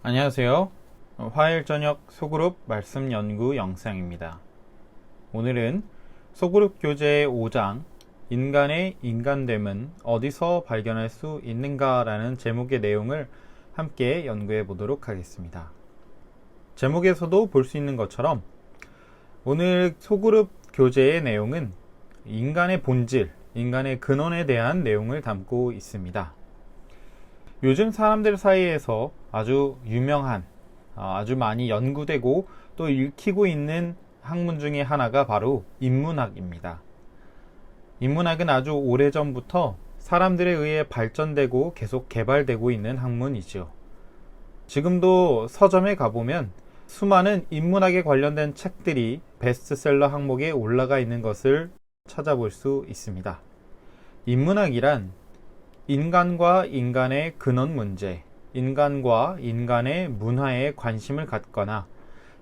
안녕하세요. 화요일 저녁 소그룹 말씀 연구 영상입니다. 오늘은 소그룹 교재 5장 인간의 인간됨은 어디서 발견할 수 있는가 라는 제목의 내용을 함께 연구해 보도록 하겠습니다. 제목에서도 볼 수 있는 것처럼 오늘 소그룹 교재의 내용은 인간의 본질, 인간의 근원에 대한 내용을 담고 있습니다. 요즘 사람들 사이에서 아주 유명한, 아주 많이 연구되고 또 읽히고 있는 학문 중에 하나가 바로 인문학입니다. 인문학은 아주 오래전부터 사람들에 의해 발전되고 계속 개발되고 있는 학문이죠. 지금도 서점에 가보면 수많은 인문학에 관련된 책들이 베스트셀러 항목에 올라가 있는 것을 찾아볼 수 있습니다. 인문학이란 인간과 인간의 근원 문제, 인간과 인간의 문화에 관심을 갖거나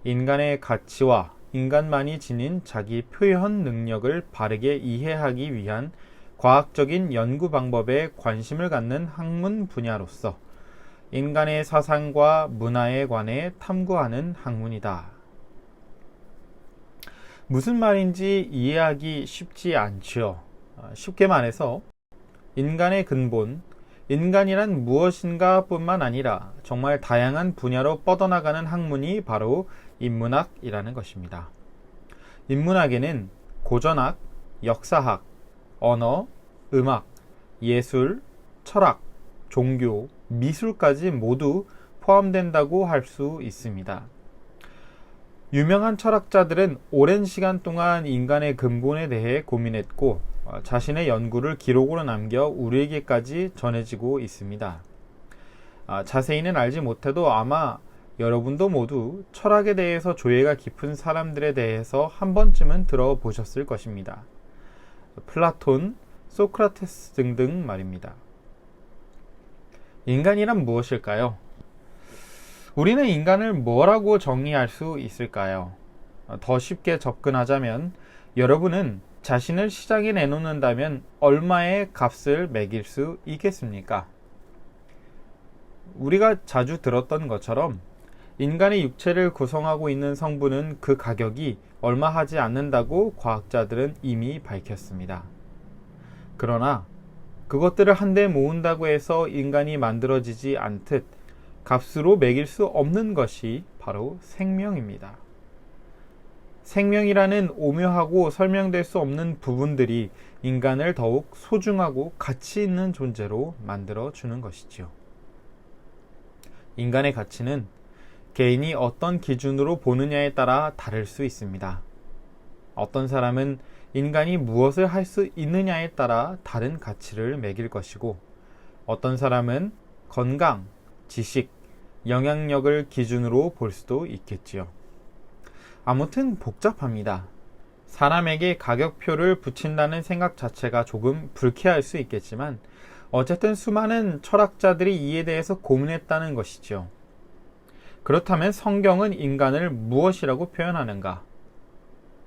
인간의 가치와 인간만이 지닌 자기 표현 능력을 바르게 이해하기 위한 과학적인 연구 방법에 관심을 갖는 학문 분야로서 인간의 사상과 문화에 관해 탐구하는 학문이다. 무슨 말인지 이해하기 쉽지 않죠. 쉽게 말해서 인간의 근본, 인간이란 무엇인가 뿐만 아니라 정말 다양한 분야로 뻗어나가는 학문이 바로 인문학이라는 것입니다. 인문학에는 고전학, 역사학, 언어, 음악, 예술, 철학, 종교, 미술까지 모두 포함된다고 할 수 있습니다. 유명한 철학자들은 오랜 시간 동안 인간의 근본에 대해 고민했고 자신의 연구를 기록으로 남겨 우리에게까지 전해지고 있습니다. 자세히는 알지 못해도 아마 여러분도 모두 철학에 대해서 조예가 깊은 사람들에 대해서 한 번쯤은 들어보셨을 것입니다. 플라톤, 소크라테스 등등 말입니다. 인간이란 무엇일까요? 우리는 인간을 뭐라고 정의할 수 있을까요? 더 쉽게 접근하자면 여러분은 자신을 시장에 내놓는다면 얼마의 값을 매길 수 있겠습니까? 우리가 자주 들었던 것처럼 인간의 육체를 구성하고 있는 성분은 그 가격이 얼마 하지 않는다고 과학자들은 이미 밝혔습니다. 그러나 그것들을 한데 모은다고 해서 인간이 만들어지지 않듯 값으로 매길 수 없는 것이 바로 생명입니다. 생명이라는 오묘하고 설명될 수 없는 부분들이 인간을 더욱 소중하고 가치 있는 존재로 만들어주는 것이지요. 인간의 가치는 개인이 어떤 기준으로 보느냐에 따라 다를 수 있습니다. 어떤 사람은 인간이 무엇을 할 수 있느냐에 따라 다른 가치를 매길 것이고, 어떤 사람은 건강, 지식, 영향력을 기준으로 볼 수도 있겠지요. 아무튼 복잡합니다. 사람에게 가격표를 붙인다는 생각 자체가 조금 불쾌할 수 있겠지만 어쨌든 수많은 철학자들이 이에 대해서 고민했다는 것이죠. 그렇다면 성경은 인간을 무엇이라고 표현하는가?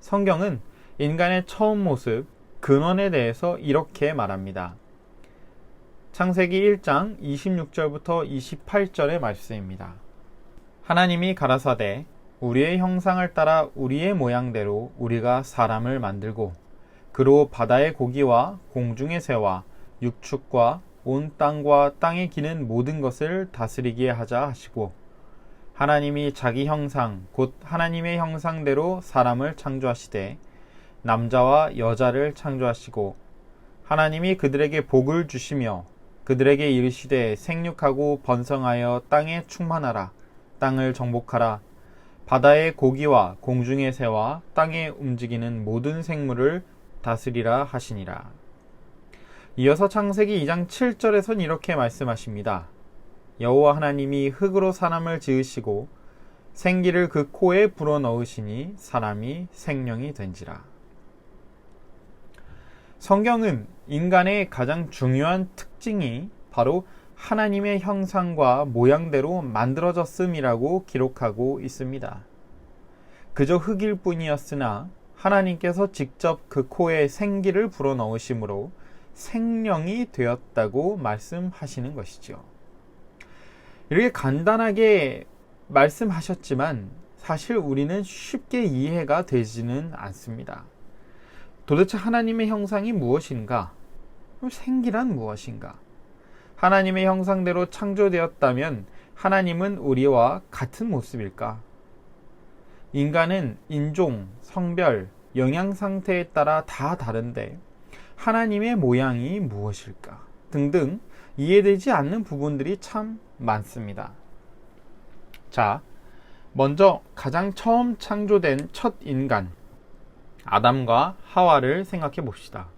성경은 인간의 처음 모습, 근원에 대해서 이렇게 말합니다. 창세기 1장 26절부터 28절의 말씀입니다. 하나님이 가라사대 우리의 형상을 따라 우리의 모양대로 우리가 사람을 만들고 그로 바다의 고기와 공중의 새와 육축과 온 땅과 땅에 기는 모든 것을 다스리게 하자 하시고, 하나님이 자기 형상 곧 하나님의 형상대로 사람을 창조하시되 남자와 여자를 창조하시고, 하나님이 그들에게 복을 주시며 그들에게 이르시되 생육하고 번성하여 땅에 충만하라, 땅을 정복하라, 바다의 고기와 공중의 새와 땅에 움직이는 모든 생물을 다스리라 하시니라. 이어서 창세기 2장 7절에선 이렇게 말씀하십니다. 여호와 하나님이 흙으로 사람을 지으시고 생기를 그 코에 불어넣으시니 사람이 생명이 된지라. 성경은 인간의 가장 중요한 특징이 바로 하나님의 형상과 모양대로 만들어졌음이라고 기록하고 있습니다. 그저 흙일 뿐이었으나 하나님께서 직접 그 코에 생기를 불어넣으심으로 생명이 되었다고 말씀하시는 것이죠. 이렇게 간단하게 말씀하셨지만 사실 우리는 쉽게 이해가 되지는 않습니다. 도대체 하나님의 형상이 무엇인가? 생기란 무엇인가? 하나님의 형상대로 창조되었다면 하나님은 우리와 같은 모습일까? 인간은 인종, 성별, 영양 상태에 따라 다 다른데 하나님의 모양이 무엇일까? 등등 이해되지 않는 부분들이 참 많습니다. 자, 먼저 가장 처음 창조된 첫 인간, 아담과 하와를 생각해 봅시다.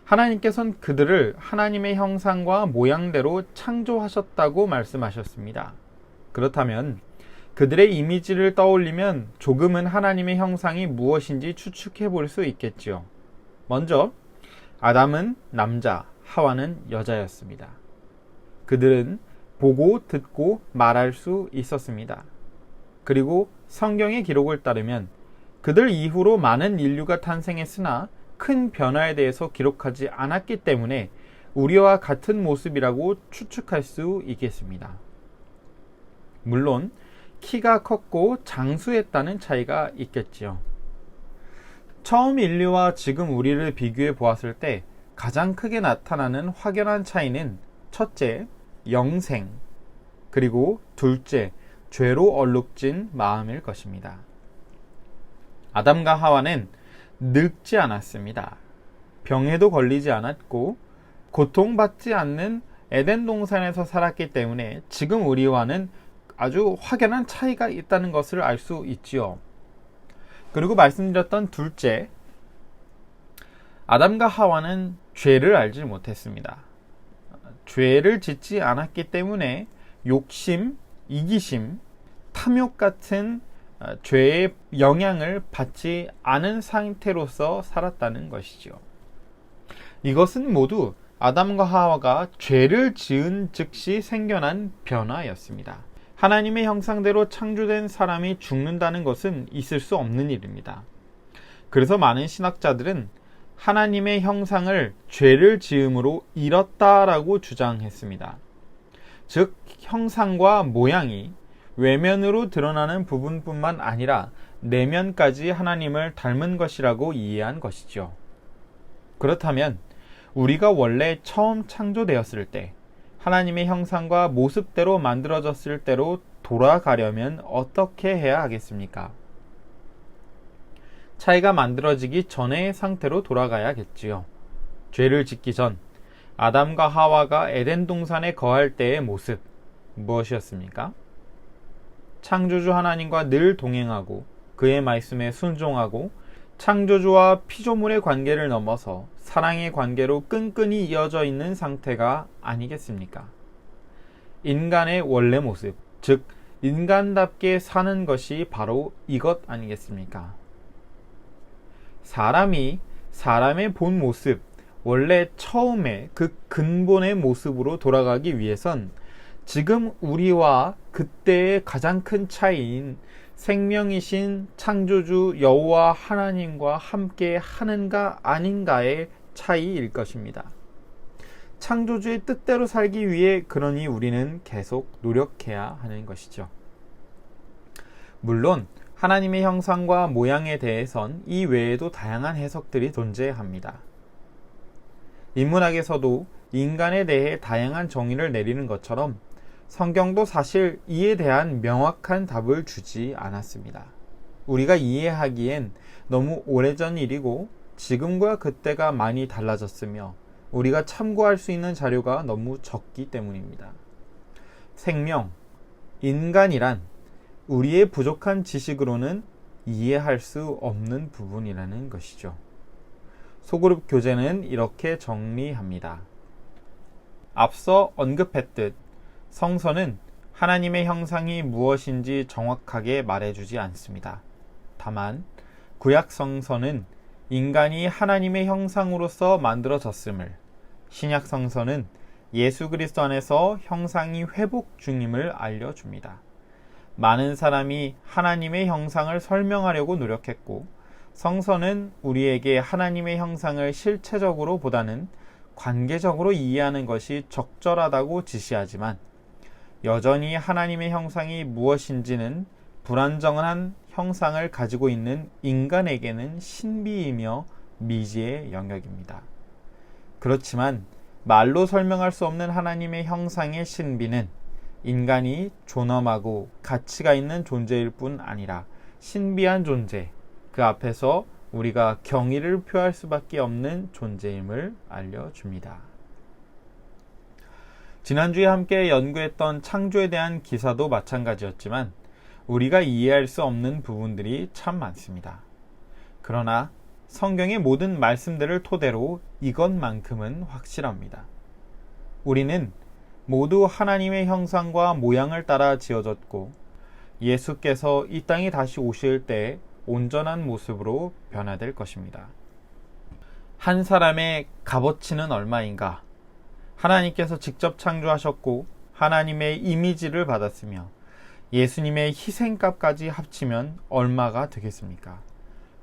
하나님께서는 그들을 하나님의 형상과 모양대로 창조하셨다고 말씀하셨습니다. 그렇다면 그들의 이미지를 떠올리면 조금은 하나님의 형상이 무엇인지 추측해 볼 수 있겠지요. 먼저 아담은 남자, 하와는 여자였습니다. 그들은 보고 듣고 말할 수 있었습니다. 그리고 성경의 기록을 따르면 그들 이후로 많은 인류가 탄생했으나 큰 변화에 대해서 기록하지 않았기 때문에 우리와 같은 모습이라고 추측할 수 있겠습니다. 물론 키가 컸고 장수했다는 차이가 있겠지요. 처음 인류와 지금 우리를 비교해 보았을 때 가장 크게 나타나는 확연한 차이는 첫째, 영생, 그리고 둘째, 죄로 얼룩진 마음일 것입니다. 아담과 하와는 늙지 않았습니다. 병에도 걸리지 않았고 고통받지 않는 에덴 동산에서 살았기 때문에 지금 우리와는 아주 확연한 차이가 있다는 것을 알 수 있지요. 그리고 말씀드렸던 둘째, 아담과 하와는 죄를 알지 못했습니다. 죄를 짓지 않았기 때문에 욕심, 이기심, 탐욕 같은 죄의 영향을 받지 않은 상태로서 살았다는 것이죠. 이것은 모두 아담과 하와가 죄를 지은 즉시 생겨난 변화였습니다. 하나님의 형상대로 창조된 사람이 죽는다는 것은 있을 수 없는 일입니다. 그래서 많은 신학자들은 하나님의 형상을 죄를 지음으로 잃었다라고 주장했습니다. 즉, 형상과 모양이 외면으로 드러나는 부분뿐만 아니라 내면까지 하나님을 닮은 것이라고 이해한 것이죠. 그렇다면 우리가 원래 처음 창조되었을 때 하나님의 형상과 모습대로 만들어졌을 때로 돌아가려면 어떻게 해야 하겠습니까? 차이가 만들어지기 전의 상태로 돌아가야겠지요. 죄를 짓기 전 아담과 하와가 에덴 동산에 거할 때의 모습 무엇이었습니까? 창조주 하나님과 늘 동행하고 그의 말씀에 순종하고 창조주와 피조물의 관계를 넘어서 사랑의 관계로 끈끈이 이어져 있는 상태가 아니겠습니까? 인간의 원래 모습, 즉 인간답게 사는 것이 바로 이것 아니겠습니까? 사람이 사람의 본 모습, 원래 처음에 그 근본의 모습으로 돌아가기 위해선 지금 우리와 그때의 가장 큰 차이인 생명이신 창조주 여호와 하나님과 함께 하는가 아닌가의 차이일 것입니다. 창조주의 뜻대로 살기 위해 그러니 우리는 계속 노력해야 하는 것이죠. 물론 하나님의 형상과 모양에 대해선 이 외에도 다양한 해석들이 존재합니다. 인문학에서도 인간에 대해 다양한 정의를 내리는 것처럼 성경도 사실 이에 대한 명확한 답을 주지 않았습니다. 우리가 이해하기엔 너무 오래전 일이고 지금과 그때가 많이 달라졌으며 우리가 참고할 수 있는 자료가 너무 적기 때문입니다. 생명, 인간이란 우리의 부족한 지식으로는 이해할 수 없는 부분이라는 것이죠. 소그룹 교재는 이렇게 정리합니다. 앞서 언급했듯 성서는 하나님의 형상이 무엇인지 정확하게 말해주지 않습니다. 다만 구약 성서는 인간이 하나님의 형상으로서 만들어졌음을, 신약 성서는 예수 그리스도 안에서 형상이 회복 중임을 알려줍니다. 많은 사람이 하나님의 형상을 설명하려고 노력했고 성서는 우리에게 하나님의 형상을 실체적으로 보다는 관계적으로 이해하는 것이 적절하다고 지시하지만 여전히 하나님의 형상이 무엇인지는 불안정한 형상을 가지고 있는 인간에게는 신비이며 미지의 영역입니다. 그렇지만 말로 설명할 수 없는 하나님의 형상의 신비는 인간이 존엄하고 가치가 있는 존재일 뿐 아니라 신비한 존재, 그 앞에서 우리가 경의를 표할 수밖에 없는 존재임을 알려줍니다. 지난주에 함께 연구했던 창조에 대한 기사도 마찬가지였지만 우리가 이해할 수 없는 부분들이 참 많습니다. 그러나 성경의 모든 말씀들을 토대로 이것만큼은 확실합니다. 우리는 모두 하나님의 형상과 모양을 따라 지어졌고 예수께서 이 땅에 다시 오실 때 온전한 모습으로 변화될 것입니다. 한 사람의 값어치는 얼마인가? 하나님께서 직접 창조하셨고 하나님의 이미지를 받았으며 예수님의 희생값까지 합치면 얼마가 되겠습니까?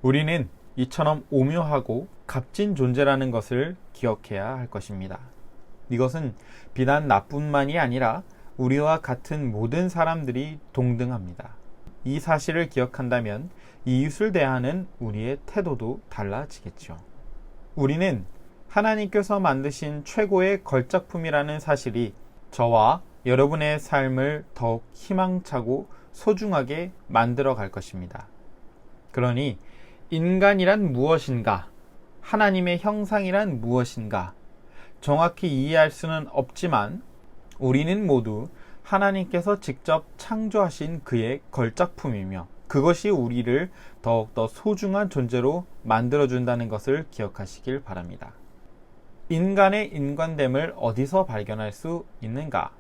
우리는 이처럼 오묘하고 값진 존재라는 것을 기억해야 할 것입니다. 이것은 비단 나뿐만이 아니라 우리와 같은 모든 사람들이 동등합니다. 이 사실을 기억한다면 이웃을 대하는 우리의 태도도 달라지겠죠. 우리는 하나님께서 만드신 최고의 걸작품이라는 사실이 저와 여러분의 삶을 더욱 희망차고 소중하게 만들어 갈 것입니다. 그러니 인간이란 무엇인가? 하나님의 형상이란 무엇인가? 정확히 이해할 수는 없지만 우리는 모두 하나님께서 직접 창조하신 그의 걸작품이며 그것이 우리를 더욱더 소중한 존재로 만들어준다는 것을 기억하시길 바랍니다. 인간의 인간됨을 어디서 발견할 수 있는가?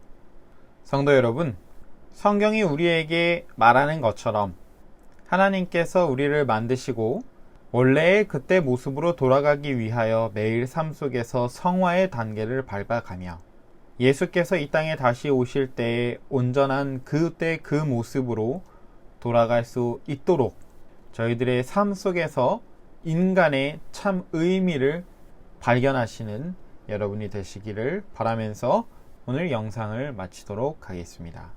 성도 여러분, 성경이 우리에게 말하는 것처럼 하나님께서 우리를 만드시고 원래의 그때 모습으로 돌아가기 위하여 매일 삶 속에서 성화의 단계를 밟아가며 예수께서 이 땅에 다시 오실 때에 온전한 그때 그 모습으로 돌아갈 수 있도록 저희들의 삶 속에서 인간의 참 의미를 발견하시는 여러분이 되시기를 바라면서 오늘 영상을 마치도록 하겠습니다.